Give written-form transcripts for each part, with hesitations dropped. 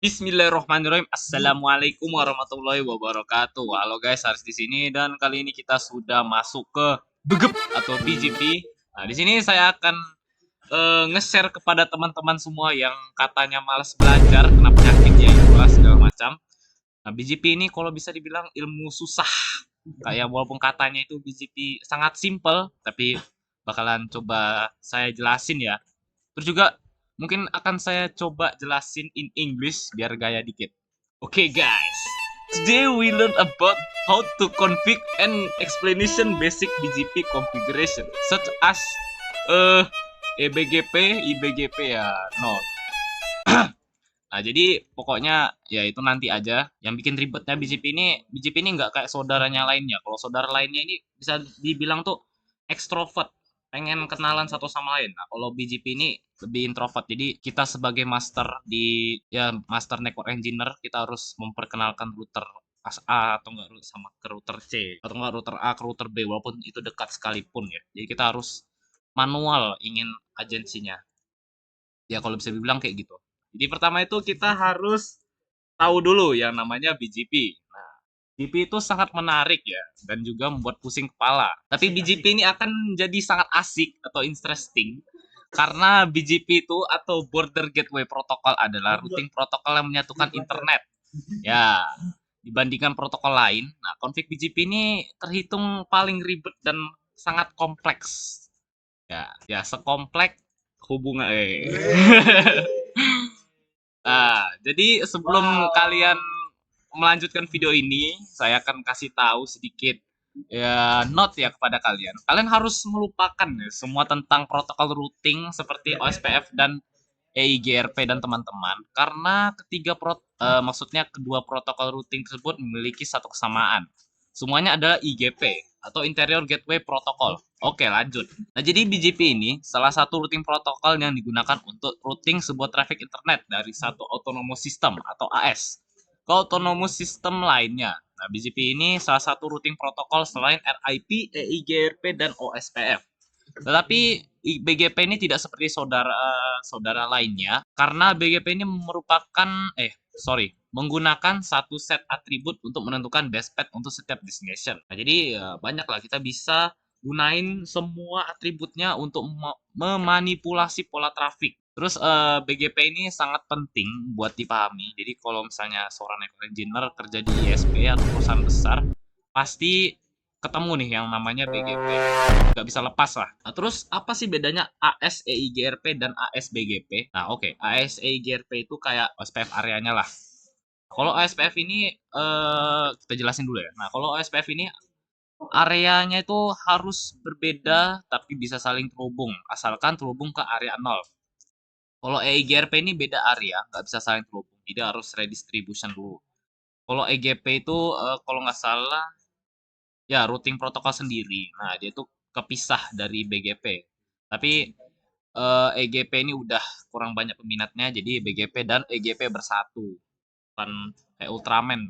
Bismillahirrahmanirrahim. Assalamualaikum warahmatullahi wabarakatuh. Halo guys, Haris di sini dan kali ini kita sudah masuk ke BGP atau BGP. Nah, di sini saya akan nge-share kepada teman-teman semua yang katanya malas belajar, kena penyakit ya itulah segala macam. Nah, BGP ini kalau bisa dibilang ilmu susah. Kayak walaupun katanya itu BGP sangat simple, tapi bakalan coba saya jelasin ya. Terus juga mungkin akan saya coba jelasin in English biar gaya dikit. Okay guys, today we learn about how to config and explanation basic BGP configuration such as EBGP, IBGP ya, no. Nah, jadi pokoknya ya itu nanti aja. Yang bikin ribetnya BGP ini nggak kayak saudaranya lainnya. Kalau saudara lainnya ini bisa dibilang tuh ekstrovert, pengen kenalan satu sama lain. Nah, kalau BGP ini lebih introvert. Jadi kita sebagai master master network engineer, kita harus memperkenalkan router A atau enggak sama ke router C atau enggak router A ke router B walaupun itu dekat sekalipun ya. Jadi kita harus manual ingin agensinya. Ya kalau bisa dibilang kayak gitu. Jadi pertama itu kita harus tahu dulu yang namanya BGP. Nah, BGP itu sangat menarik ya dan juga membuat pusing kepala. Tapi BGP ini akan jadi sangat asik atau interesting karena BGP itu atau Border Gateway Protocol adalah routing protokol yang menyatukan internet. Ya, dibandingkan protokol lain, nah config BGP ini terhitung paling ribet dan sangat kompleks. Ya sekompleks hubungan Nah, jadi sebelum kalian melanjutkan video ini, saya akan kasih tahu sedikit ya note ya kepada kalian. Kalian harus melupakan ya, semua tentang protokol routing seperti OSPF dan EIGRP dan teman-teman karena maksudnya kedua protokol routing tersebut memiliki satu kesamaan. Semuanya adalah IGP atau Interior Gateway Protocol. Oke, lanjut. Nah, jadi BGP ini salah satu routing protokol yang digunakan untuk routing sebuah traffic internet dari satu autonomous system atau AS ke autonomous system lainnya. Nah, BGP ini salah satu routing protokol selain RIP, EIGRP, dan OSPF. Tetapi BGP ini tidak seperti saudara lainnya karena BGP ini menggunakan satu set atribut untuk menentukan best path untuk setiap destination. Nah, jadi banyak lah kita bisa gunain semua atributnya untuk memanipulasi pola traffic. Terus BGP ini sangat penting buat dipahami. Jadi kalau misalnya seorang network engineer kerja di ISP atau perusahaan besar, pasti ketemu nih yang namanya BGP. Nggak bisa lepas lah. Nah, terus apa sih bedanya AS EIGRP dan AS BGP? Nah, oke. AS EIGRP itu kayak OSPF areanya lah. Kalau OSPF ini kita jelasin dulu ya. Nah, kalau OSPF ini areanya itu harus berbeda tapi bisa saling terhubung asalkan terhubung ke area 0. Kalau EIGRP ini beda area, nggak bisa saling terhubung. Jadi harus redistribution dulu. Kalau EGP itu kalau nggak salah ya routing protokol sendiri. Nah, dia itu kepisah dari BGP. Tapi EGP ini udah kurang banyak peminatnya, jadi BGP dan EGP bersatu. Bukan kayak Ultraman.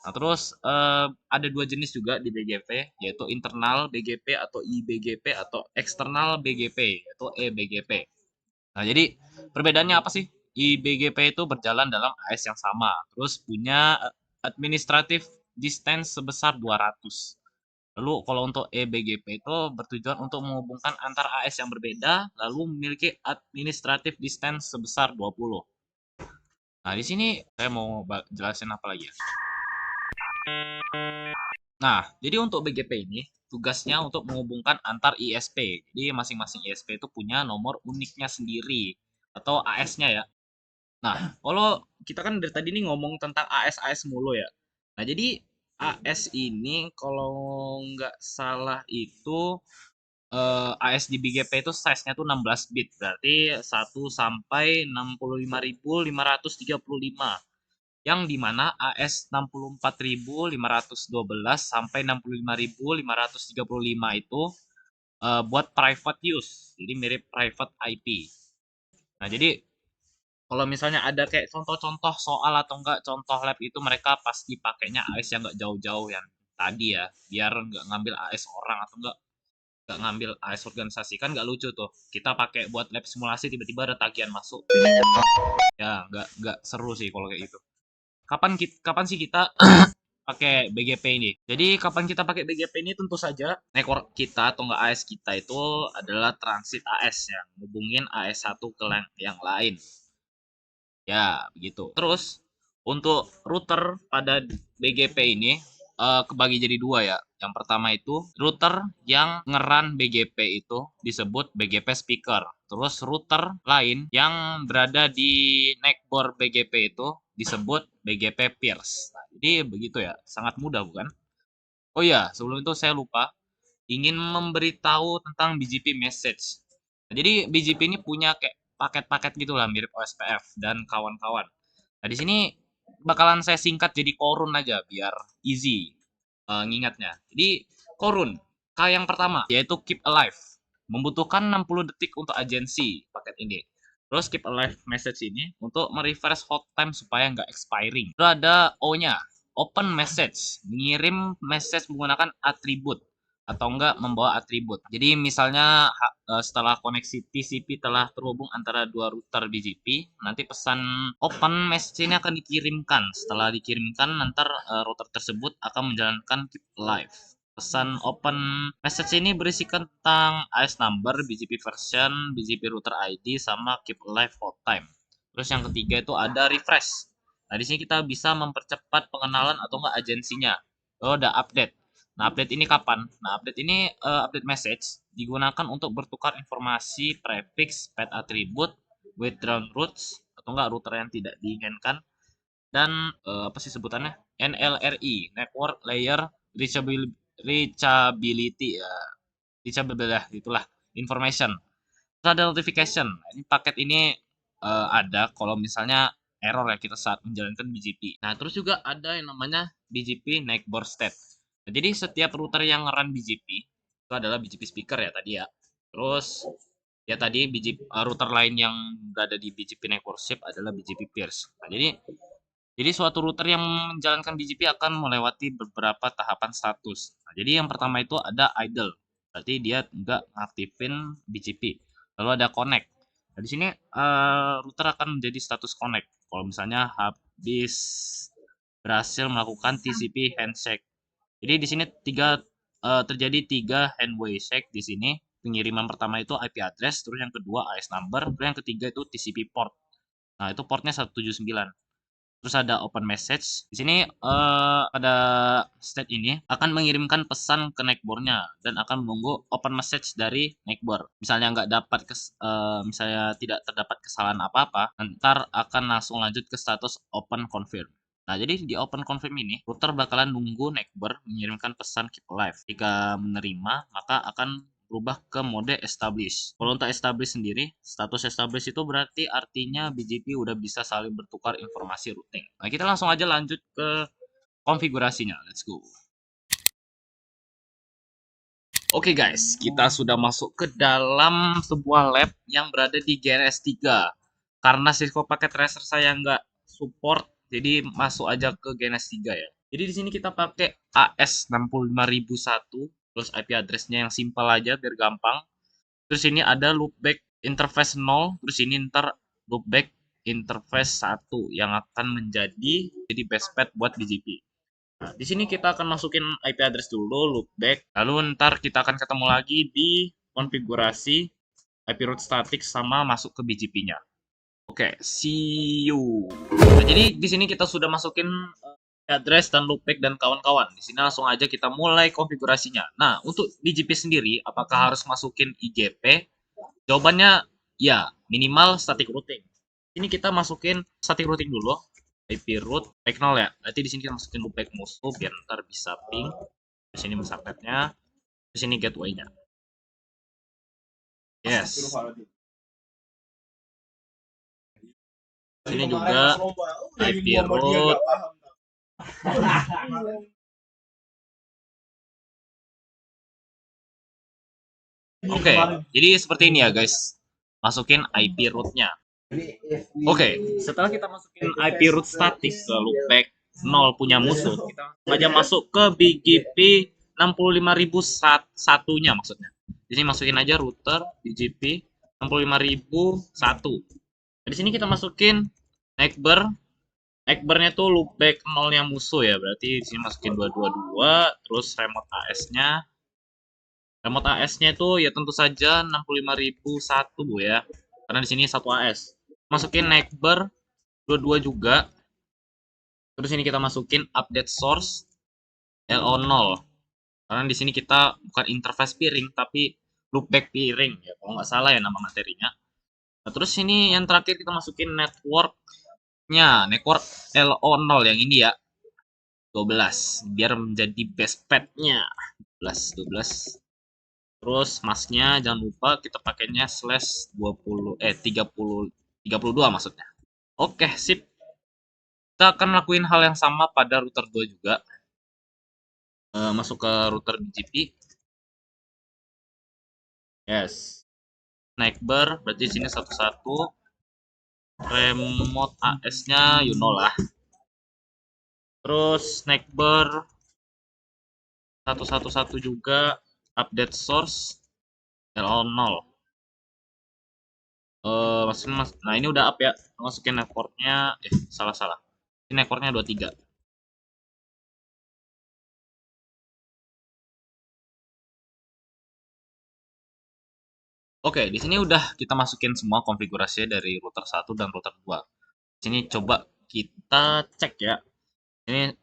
Nah, terus ada dua jenis juga di BGP, yaitu internal BGP atau IBGP atau eksternal BGP, yaitu EBGP. Nah, jadi perbedaannya apa sih? IBGP itu berjalan dalam AS yang sama, terus punya administrative distance sebesar 200. Lalu kalau untuk EBGP itu bertujuan untuk menghubungkan antar AS yang berbeda, lalu memiliki administrative distance sebesar 20. Nah, di sini saya mau jelasin apa lagi ya. Nah, jadi untuk BGP ini tugasnya untuk menghubungkan antar ISP. Jadi masing-masing ISP itu punya nomor uniknya sendiri atau AS-nya ya. Nah, kalau kita kan dari tadi nih ngomong tentang AS-AS mulu ya. Nah, jadi AS ini kalau nggak salah itu AS di BGP itu size-nya tuh 16 bit. Berarti 1 sampai 65.535. Yang dimana AS 64.512 sampai 65.535 itu buat private use. Jadi mirip private IP. Nah, jadi kalau misalnya ada kayak contoh-contoh soal atau enggak contoh lab itu mereka pasti pakainya AS yang enggak jauh-jauh yang tadi ya, biar enggak ngambil AS orang atau enggak nggak ngambil AS organisasi, kan nggak lucu tuh. Kita pakai buat lab simulasi tiba-tiba ada tagihan masuk. Ya nggak seru sih kalau kayak gitu. Kapan sih kita pakai BGP ini? Jadi kapan kita pakai BGP ini, tentu saja network kita atau nggak AS kita itu adalah transit AS yang hubungin AS satu ke yang lain. Ya, begitu. Terus untuk router pada BGP ini kebagi jadi dua ya. Yang pertama itu router yang ngeran BGP itu disebut BGP speaker. Terus router lain yang berada di neckboard BGP itu disebut BGP peers. Nah, jadi begitu ya, sangat mudah bukan? Oh iya, sebelum itu saya lupa ingin memberitahu tentang BGP message. Nah, jadi BGP ini punya kayak paket-paket gitulah mirip OSPF dan kawan-kawan. Nah, di sini bakalan saya singkat jadi korun aja biar easy ngingatnya. Jadi korun, K yang pertama yaitu keep alive. Membutuhkan 60 detik untuk agensi paket ini. Terus keep alive message ini untuk merefresh hot time supaya nggak expiring. Terus ada O-nya, open message, mengirim message menggunakan atribut atau enggak membawa atribut. Jadi misalnya setelah koneksi TCP telah terhubung antara dua router BGP, nanti pesan open message ini akan dikirimkan. Setelah dikirimkan, nanti router tersebut akan menjalankan keep live. Pesan open message ini berisikan tentang AS number, BGP version, BGP router ID, sama keep live hot time. Terus yang ketiga itu ada refresh. Nah, di sini kita bisa mempercepat pengenalan atau enggak agensinya. Oh, udah update. Nah, update ini kapan? Nah, update ini update message digunakan untuk bertukar informasi prefix, pet attribute, withdrawn routes atau enggak router yang tidak diinginkan, dan apa sih sebutannya? NLRI, Network Layer Reachability ya. Reachability lah, itulah information. Terus ada notification. Nah, ini paket ini ada kalau misalnya error ya kita saat menjalankan BGP. Nah, terus juga ada yang namanya BGP Neckboard State. Nah, jadi setiap router yang run BGP itu adalah BGP speaker ya tadi ya. Terus ya tadi router lain yang berada di BGP network ship adalah BGP peers. Nah, jadi suatu router yang menjalankan BGP akan melewati beberapa tahapan status. Nah, jadi yang pertama itu ada idle. Berarti dia nggak ngaktifin BGP. Lalu ada connect. Nah, di sini router akan menjadi status connect. Kalau misalnya habis berhasil melakukan TCP handshake. Jadi di sini terjadi tiga handway shake di sini. Pengiriman pertama itu IP address, terus yang kedua AS number, terus yang ketiga itu TCP port. Nah, itu portnya 179. Terus ada open message. Di sini pada state ini akan mengirimkan pesan ke neckboard-nya dan akan menunggu open message dari neckboard. Misalnya nggak dapat misalnya tidak terdapat kesalahan apa-apa, ntar akan langsung lanjut ke status open confirm. Nah, jadi di open confirm ini, router bakalan nunggu neckboard mengirimkan pesan keep alive. Jika menerima, maka akan berubah ke mode establish. Kalau untuk establish sendiri, status establish itu berarti artinya BGP udah bisa saling bertukar informasi routing. Nah, kita langsung aja lanjut ke konfigurasinya. Let's go. Oke guys, kita sudah masuk ke dalam sebuah lab yang berada di GNS 3. Karena Cisco paket tracer saya nggak support, jadi masuk aja ke GNS 3 ya. Jadi di sini kita pakai AS65001, terus IP address-nya yang simpel aja biar gampang. Terus ini ada loopback interface 0, terus ini ntar loopback interface 1 yang akan menjadi bestpath buat BGP. Nah, di sini kita akan masukin IP address dulu, loopback, lalu ntar kita akan ketemu lagi di konfigurasi IP route static sama masuk ke BGP-nya. Oke, see you. Nah, jadi di sini kita sudah masukin address dan loopback dan kawan-kawan. Di sini langsung aja kita mulai konfigurasinya. Nah, untuk BGP sendiri, apakah harus masukin IGP? Jawabannya ya, minimal static routing. Ini kita masukin static routing dulu. IP route back 0 ya. Berarti di sini kita masukin loopback musuh biar ntar bisa ping. Di sini subnetnya, di sini gateway-nya. Yes. Di sini juga IP route. Oke, jadi seperti ini ya guys. Masukin IP route-nya. Oke, setelah kita masukin IP route static ke loopback 0 punya musuh, kita aja masuk ke BGP 65001-nya maksudnya. Di sini masukin aja router BGP 65001. Nah, di sini kita masukin Neighbor. Neighbornya tuh loopback 0-nya musuh ya. Berarti di sini masukin 222, terus remote AS-nya. Remote AS-nya itu ya tentu saja 65001 ya. Karena di sini satu AS. Masukin Neighbor 22 juga. Terus ini kita masukin update source LO0. Karena di sini kita bukan interface piring tapi loopback piring ya. Kalau nggak salah ya nama materinya. Nah, terus ini yang terakhir kita masukin network-nya, network LO0 yang ini ya. 12 biar menjadi base pad-nya. 12. Terus masknya jangan lupa kita pakainya /20 32 maksudnya. Oke, sip. Kita akan lakuin hal yang sama pada router 2 juga. Masuk ke router BGP. Yes. Neighbor berarti sini satu-satu. Remote AS-nya you know lah. Terus Neighbor 111 juga, update source LO0. Nah ini udah up ya. Masukin networknya, salah. Ini networknya 23. Oke, di sini udah kita masukin semua konfigurasinya dari router 1 dan router 2. Di sini coba kita cek ya. Ini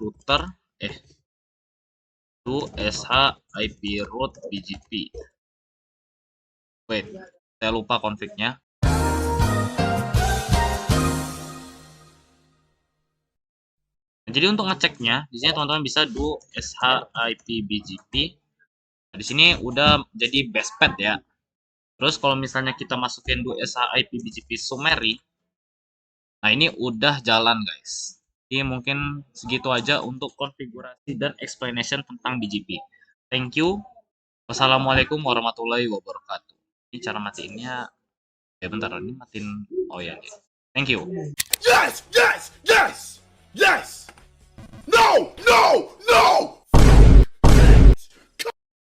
router to SH IP route BGP. Wait, saya lupa config-nya. Jadi untuk ngeceknya, di sini teman-teman bisa do SH IP BGP. Nah, di sini udah jadi base pad ya. Terus kalau misalnya kita masukin do SH IP BGP summary, nah ini udah jalan guys. Jadi mungkin segitu aja untuk konfigurasi dan explanation tentang BGP. Thank you. Wassalamualaikum warahmatullahi wabarakatuh. Ini cara matiinnya. Ya bentar, ini matiin. Oh ya. Thank you. Yes! Yes! Yes! Yes! No! No! No!